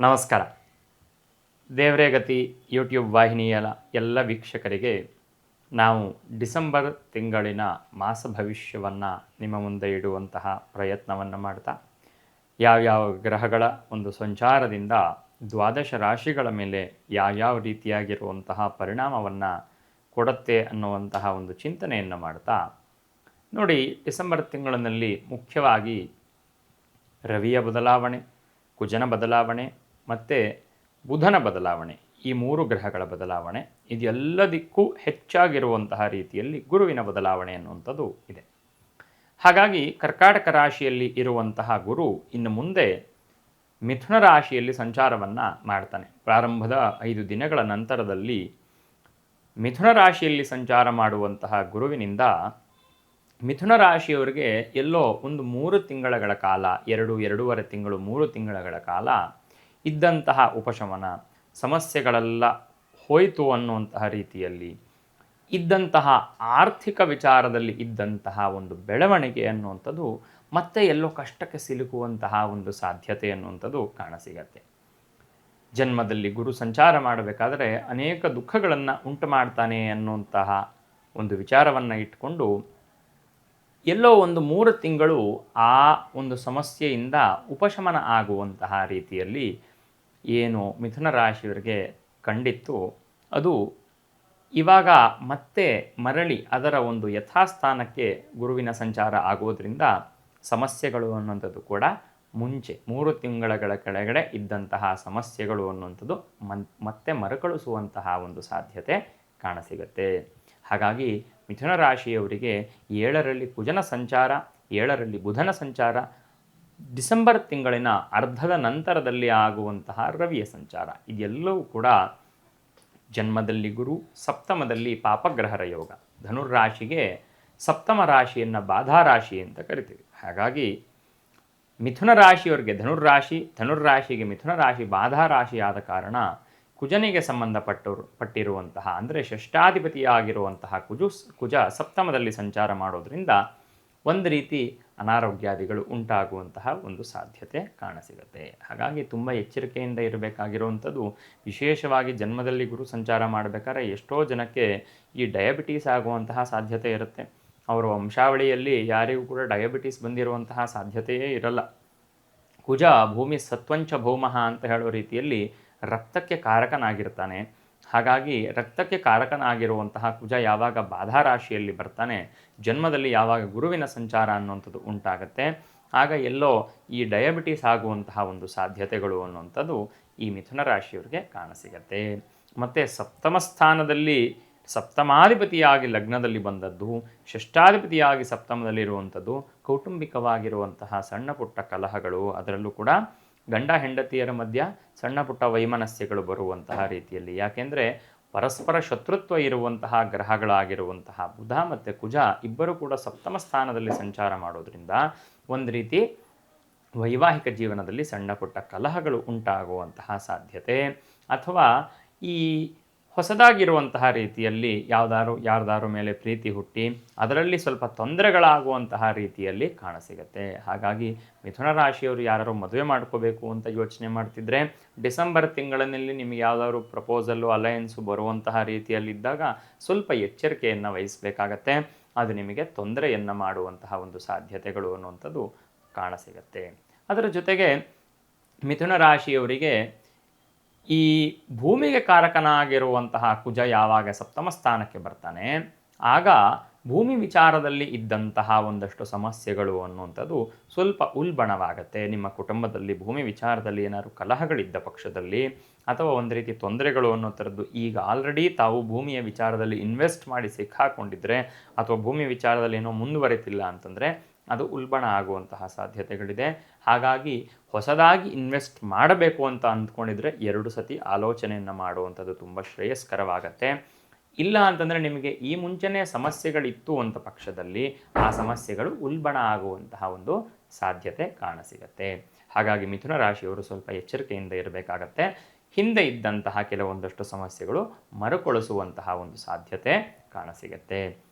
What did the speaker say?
ನಮಸ್ಕಾರ. ದೇವರೇ ಗತಿ ಯೂಟ್ಯೂಬ್ ವಾಹಿನಿಯ ಎಲ್ಲ ವೀಕ್ಷಕರಿಗೆ ನಾವು ಡಿಸೆಂಬರ್ ತಿಂಗಳಿನ ಮಾಸ ಭವಿಷ್ಯವನ್ನು ನಿಮ್ಮ ಮುಂದೆ ಇಡುವಂತಹ ಪ್ರಯತ್ನವನ್ನು ಮಾಡ್ತಾ ಯಾವ್ಯಾವ ಗ್ರಹಗಳ ಒಂದು ಸಂಚಾರದಿಂದ ದ್ವಾದಶ ರಾಶಿಗಳ ಮೇಲೆ ಯಾವ್ಯಾವ ರೀತಿಯಾಗಿರುವಂತಹ ಪರಿಣಾಮವನ್ನು ಕೊಡುತ್ತೆ ಅನ್ನುವಂತಹ ಒಂದು ಚಿಂತನೆಯನ್ನು ಮಾಡ್ತಾ ನೋಡಿ, ಡಿಸೆಂಬರ್ ತಿಂಗಳಿನಲ್ಲಿ ಮುಖ್ಯವಾಗಿ ರವಿಯ ಬದಲಾವಣೆ, ಕುಜನ ಬದಲಾವಣೆ ಮತ್ತು ಬುಧನ ಬದಲಾವಣೆ, ಈ ಮೂರು ಗ್ರಹಗಳ ಬದಲಾವಣೆ, ಇದೆಲ್ಲದಕ್ಕೂ ಹೆಚ್ಚಾಗಿರುವಂತಹ ರೀತಿಯಲ್ಲಿ ಗುರುವಿನ ಬದಲಾವಣೆ ಅನ್ನುವಂಥದ್ದು ಇದೆ. ಹಾಗಾಗಿ ಕರ್ಕಾಟಕ ರಾಶಿಯಲ್ಲಿ ಇರುವಂತಹ ಗುರು ಇನ್ನು ಮುಂದೆ ಮಿಥುನ ರಾಶಿಯಲ್ಲಿ ಸಂಚಾರವನ್ನು ಮಾಡ್ತಾನೆ. ಪ್ರಾರಂಭದ 5 ದಿನಗಳ ನಂತರದಲ್ಲಿ ಮಿಥುನ ರಾಶಿಯಲ್ಲಿ ಸಂಚಾರ ಮಾಡುವಂತಹ ಗುರುವಿನಿಂದ ಮಿಥುನ ರಾಶಿಯವರಿಗೆ ಎಲ್ಲೋ ಒಂದು 3 ತಿಂಗಳ ಕಾಲ, 2-2.5 ತಿಂಗಳು, 3 ತಿಂಗಳ ಕಾಲ ಇದ್ದಂತಹ ಉಪಶಮನ, ಸಮಸ್ಯೆಗಳೆಲ್ಲ ಹೋಯಿತು ಅನ್ನುವಂತಹ ರೀತಿಯಲ್ಲಿ ಇದ್ದಂತಹ ಆರ್ಥಿಕ ವಿಚಾರದಲ್ಲಿ ಇದ್ದಂತಹ ಒಂದು ಬೆಳವಣಿಗೆ ಅನ್ನುವಂಥದ್ದು ಮತ್ತೆ ಎಲ್ಲೋ ಕಷ್ಟಕ್ಕೆ ಸಿಲುಕುವಂತಹ ಒಂದು ಸಾಧ್ಯತೆ ಅನ್ನುವಂಥದ್ದು ಕಾಣಸಿಗತ್ತೆ. ಜನ್ಮದಲ್ಲಿ ಗುರು ಸಂಚಾರ ಮಾಡಬೇಕಾದರೆ ಅನೇಕ ದುಃಖಗಳನ್ನು ಉಂಟು ಮಾಡ್ತಾನೆ ಅನ್ನುವಂತಹ ಒಂದು ವಿಚಾರವನ್ನು ಇಟ್ಕೊಂಡು ಎಲ್ಲೋ ಒಂದು 3 ತಿಂಗಳು ಆ ಒಂದು ಸಮಸ್ಯೆಯಿಂದ ಉಪಶಮನ ಆಗುವಂತಹ ರೀತಿಯಲ್ಲಿ ಏನು ಮಿಥುನ ರಾಶಿಯವರಿಗೆ ಕಂಡಿತ್ತು, ಅದು ಇವಾಗ ಮತ್ತೆ ಮರಳಿ ಅದರ ಒಂದು ಯಥಾಸ್ಥಾನಕ್ಕೆ ಗುರುವಿನ ಸಂಚಾರ ಆಗೋದ್ರಿಂದ ಸಮಸ್ಯೆಗಳು ಅನ್ನುವಂಥದ್ದು ಕೂಡ ಮುಂಚೆ 3 ತಿಂಗಳ ಕೆಳಗಡೆ ಇದ್ದಂತಹ ಸಮಸ್ಯೆಗಳು ಅನ್ನುವಂಥದ್ದು ಮತ್ತೆ ಮರುಕಳಿಸುವಂತಹ ಒಂದು ಸಾಧ್ಯತೆ ಕಾಣಸಿಗುತ್ತೆ. ಹಾಗಾಗಿ ಮಿಥುನ ರಾಶಿಯವರಿಗೆ 7ರಲ್ಲಿ ಕುಜನ ಸಂಚಾರ, 7ರಲ್ಲಿ ಬುಧನ ಸಂಚಾರ, ಡಿಸೆಂಬರ್ ತಿಂಗಳಿನ ಅರ್ಧದ ನಂತರದಲ್ಲಿ ಆಗುವಂತಹ ರವಿಯ ಸಂಚಾರ, ಇದೆಲ್ಲವೂ ಕೂಡ ಜನ್ಮದಲ್ಲಿ ಗುರು, ಸಪ್ತಮದಲ್ಲಿ ಪಾಪಗ್ರಹರ ಯೋಗ. ಧನುರ್ರಾಶಿಗೆ ಸಪ್ತಮ ರಾಶಿಯನ್ನು ಬಾಧಾರಾಶಿ ಅಂತ ಕರಿತೀವಿ. ಹಾಗಾಗಿ ಮಿಥುನ ರಾಶಿಯವರಿಗೆ ಧನುರ್ರಾಶಿಗೆ ಮಿಥುನ ರಾಶಿ ಬಾಧಾರಾಶಿ ಆದ ಕಾರಣ ಕುಜನಿಗೆ ಪಟ್ಟಿರುವಂತಹ ಅಂದರೆ ಷಷ್ಠಾಧಿಪತಿಯಾಗಿರುವಂತಹ ಕುಜ ಸಪ್ತಮದಲ್ಲಿ ಸಂಚಾರ ಮಾಡೋದ್ರಿಂದ ಒಂದು ರೀತಿ ಅನಾರೋಗ್ಯಾದಿಗಳು ಉಂಟಾಗುವಂತಹ ಒಂದು ಸಾಧ್ಯತೆ ಕಾಣಸಿಗುತ್ತೆ. ಹಾಗಾಗಿ ತುಂಬ ಎಚ್ಚರಿಕೆಯಿಂದ ಇರಬೇಕಾಗಿರುವಂಥದ್ದು, ವಿಶೇಷವಾಗಿ ಜನ್ಮದಲ್ಲಿ ಗುರು ಸಂಚಾರ ಮಾಡಬೇಕಾದ್ರೆ ಎಷ್ಟೋ ಜನಕ್ಕೆ ಈ ಡಯಾಬಿಟೀಸ್ ಆಗುವಂತಹ ಸಾಧ್ಯತೆ ಇರುತ್ತೆ. ಅವರ ವಂಶಾವಳಿಯಲ್ಲಿ ಯಾರಿಗೂ ಕೂಡ ಡಯಾಬಿಟೀಸ್ ಬಂದಿರುವಂತಹ ಸಾಧ್ಯತೆಯೇ ಇರಲ್ಲ. ಕುಜ ಭೂಮಿ ಸತ್ವಂಚ ಭೌಮಃ ಅಂತ ಹೇಳೋ ರೀತಿಯಲ್ಲಿ ರಕ್ತಕ್ಕೆ ಕಾರಕನಾಗಿರ್ತಾನೆ. ಹಾಗಾಗಿ ರಕ್ತಕ್ಕೆ ಕಾರಕನಾಗಿರುವಂತಹ ಕುಜ ಯಾವಾಗ ಬಾಧಾರಾಶಿಯಲ್ಲಿ ಬರ್ತಾನೆ, ಜನ್ಮದಲ್ಲಿ ಯಾವಾಗ ಗುರುವಿನ ಸಂಚಾರ ಅನ್ನುವಂಥದ್ದು ಉಂಟಾಗುತ್ತೆ, ಆಗ ಎಲ್ಲೋ ಈ ಡಯಾಬಿಟೀಸ್ ಆಗುವಂತಹ ಒಂದು ಸಾಧ್ಯತೆಗಳು ಅನ್ನುವಂಥದ್ದು ಈ ಮಿಥುನ ರಾಶಿಯವರಿಗೆ ಕಾಣಸಿಗತ್ತೆ. ಮತ್ತು ಸಪ್ತಮ ಸ್ಥಾನದಲ್ಲಿ ಸಪ್ತಮಾಧಿಪತಿಯಾಗಿ ಲಗ್ನದಲ್ಲಿ ಬಂದದ್ದು, ಷಷ್ಠಾಧಿಪತಿಯಾಗಿ ಸಪ್ತಮದಲ್ಲಿರುವಂಥದ್ದು, ಕೌಟುಂಬಿಕವಾಗಿರುವಂತಹ ಸಣ್ಣ ಪುಟ್ಟ ಕಲಹಗಳು, ಅದರಲ್ಲೂ ಕೂಡ ಗಂಡ ಹೆಂಡತಿಯರ ಮಧ್ಯ ಸಣ್ಣ ಪುಟ್ಟ ವೈಮನಸ್ಯಗಳು ಬರುವಂತಹ ರೀತಿಯಲ್ಲಿ. ಯಾಕೆಂದರೆ ಪರಸ್ಪರ ಶತ್ರುತ್ವ ಇರುವಂತಹ ಗ್ರಹಗಳಾಗಿರುವಂತಹ ಬುಧ ಮತ್ತು ಕುಜ ಇಬ್ಬರು ಕೂಡ ಸಪ್ತಮ ಸ್ಥಾನದಲ್ಲಿ ಸಂಚಾರ ಮಾಡೋದ್ರಿಂದ ಒಂದು ರೀತಿ ವೈವಾಹಿಕ ಜೀವನದಲ್ಲಿ ಸಣ್ಣ ಪುಟ್ಟ ಕಲಹಗಳು ಉಂಟಾಗುವಂತಹ ಸಾಧ್ಯತೆ, ಅಥವಾ ಈ ಹೊಸದಾಗಿರುವಂತಹ ರೀತಿಯಲ್ಲಿ ಯಾರ್ದಾರು ಮೇಲೆ ಪ್ರೀತಿ ಹುಟ್ಟಿ ಅದರಲ್ಲಿ ಸ್ವಲ್ಪ ತೊಂದರೆಗಳಾಗುವಂತಹ ರೀತಿಯಲ್ಲಿ ಕಾಣಸಿಗುತ್ತೆ. ಹಾಗಾಗಿ ಮಿಥುನ ರಾಶಿಯವರು ಯಾರು ಮದುವೆ ಮಾಡ್ಕೋಬೇಕು ಅಂತ ಯೋಚನೆ ಮಾಡ್ತಿದ್ರೆ ಡಿಸೆಂಬರ್ ತಿಂಗಳಿನಲ್ಲಿ ನಿಮಗೆ ಯಾವುದಾದ್ರು ಪ್ರಪೋಸಲ್ಲು, ಅಲಯನ್ಸು ಬರುವಂತಹ ರೀತಿಯಲ್ಲಿದ್ದಾಗ ಸ್ವಲ್ಪ ಎಚ್ಚರಿಕೆಯನ್ನು ವಹಿಸಬೇಕಾಗತ್ತೆ. ಅದು ನಿಮಗೆ ತೊಂದರೆಯನ್ನು ಮಾಡುವಂತಹ ಒಂದು ಸಾಧ್ಯತೆಗಳು ಅನ್ನುವಂಥದ್ದು ಕಾಣಸಿಗುತ್ತೆ. ಅದರ ಜೊತೆಗೆ ಮಿಥುನ ರಾಶಿಯವರಿಗೆ ಈ ಭೂಮಿಗೆ ಕಾರಕನಾಗಿರುವಂತಹ ಕುಜ ಯಾವಾಗ ಸಪ್ತಮ ಸ್ಥಾನಕ್ಕೆ ಬರ್ತಾನೆ, ಆಗ ಭೂಮಿ ವಿಚಾರದಲ್ಲಿ ಇದ್ದಂತಹ ಒಂದಷ್ಟು ಸಮಸ್ಯೆಗಳು ಅನ್ನುವಂಥದ್ದು ಸ್ವಲ್ಪ ಉಲ್ಬಣವಾಗುತ್ತೆ. ನಿಮ್ಮ ಕುಟುಂಬದಲ್ಲಿ ಭೂಮಿ ವಿಚಾರದಲ್ಲಿ ಏನಾದರೂ ಕಲಹಗಳಿದ್ದ ಪಕ್ಷದಲ್ಲಿ, ಅಥವಾ ಒಂದು ರೀತಿ ತೊಂದರೆಗಳು ಅನ್ನೋ ಥರದ್ದು ಈಗ ಆಲ್ರೆಡಿ ತಾವು ಭೂಮಿಯ ವಿಚಾರದಲ್ಲಿ ಇನ್ವೆಸ್ಟ್ ಮಾಡಿ ಸಿಕ್ಕಾಕೊಂಡಿದ್ರೆ, ಅಥವಾ ಭೂಮಿ ವಿಚಾರದಲ್ಲಿ ಏನೋ ಮುಂದುವರಿತಿಲ್ಲ ಅಂತಂದರೆ ಅದು ಉಲ್ಬಣ ಆಗುವಂತಹ ಸಾಧ್ಯತೆಗಳಿದೆ. ಹಾಗಾಗಿ ಹೊಸದಾಗಿ ಇನ್ವೆಸ್ಟ್ ಮಾಡಬೇಕು ಅಂತ ಅಂದ್ಕೊಂಡಿದ್ರೆ 2 ಸತಿ ಆಲೋಚನೆಯನ್ನು ಮಾಡುವಂಥದ್ದು ತುಂಬ ಶ್ರೇಯಸ್ಕರವಾಗತ್ತೆ. ಇಲ್ಲ ಅಂತಂದರೆ ನಿಮಗೆ ಈ ಮುಂಚೆನೇ ಸಮಸ್ಯೆಗಳಿತ್ತು ಅಂತ ಪಕ್ಷದಲ್ಲಿ ಆ ಸಮಸ್ಯೆಗಳು ಉಲ್ಬಣ ಆಗುವಂತಹ ಒಂದು ಸಾಧ್ಯತೆ ಕಾಣಸಿಗತ್ತೆ. ಹಾಗಾಗಿ ಮಿಥುನ ರಾಶಿಯವರು ಸ್ವಲ್ಪ ಎಚ್ಚರಿಕೆಯಿಂದ ಇರಬೇಕಾಗತ್ತೆ. ಹಿಂದೆ ಇದ್ದಂತಹ ಕೆಲವೊಂದಷ್ಟು ಸಮಸ್ಯೆಗಳು ಮರುಕಳಿಸುವಂತಹ ಒಂದು ಸಾಧ್ಯತೆ ಕಾಣಸಿಗತ್ತೆ.